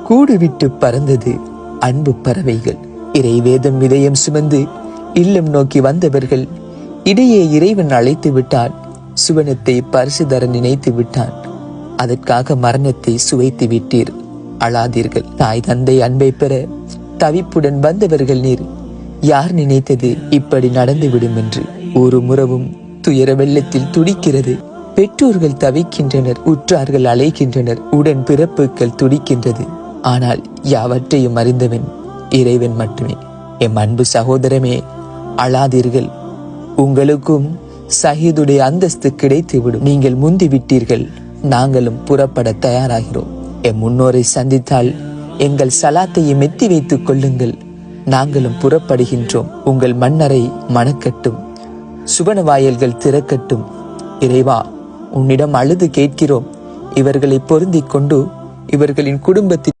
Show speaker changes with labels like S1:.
S1: கூடு விட்டு பறந்தது அன்பு பறவைகள். இறை வேதம் இதயம் சுமந்து இல்லம் நோக்கி வந்தவர்கள் இடையே இறைவன் அழைத்து விட்டான். சுவனத்தை பரிசு தர நினைத்து விட்டான். அதற்காக மரணத்தை சுவைத்து விட்டீர். அழாதீர்கள். தாய் தந்தை அன்பை பெற தவிப்புடன் வந்தவர்கள் நீர். யார் நினைத்தது இப்படி நடந்துவிடும் என்று? ஒரு முறவும் துயர வெள்ளத்தில் துடிக்கிறது. பெற்றோர்கள் தவிக்கின்றனர், உற்றார்கள் அழைக்கின்றனர், உடன் பிறப்புகள் துடிக்கின்றது. ஆனால் யாவற்றையும் அறிந்தவன் இறைவன் மட்டுமே. எம் அன்பு சகோதரமே, அழாதீர்கள். உங்களுக்கும் ஷஹீதுடைய அந்தஸ்து கிடைத்துவிடும். நீங்கள் முந்தி விட்டீர்கள். நாங்களும் புறப்பட தயாராகிறோம். எம் முன்னோரை சந்தித்தால் எங்கள் சலாத்தையும் எத்தி வைத்துக் கொள்ளுங்கள். நாங்களும் புறப்படுகின்றோம். உங்கள் மன்னரை மணக்கட்டும், சுபன வாயல்கள் திறக்கட்டும். இறைவா, உன்னிடம் அழுது கேட்கிறோம். இவர்களை பொருந்திக் கொண்டு இவர்களின் குடும்பத்தில்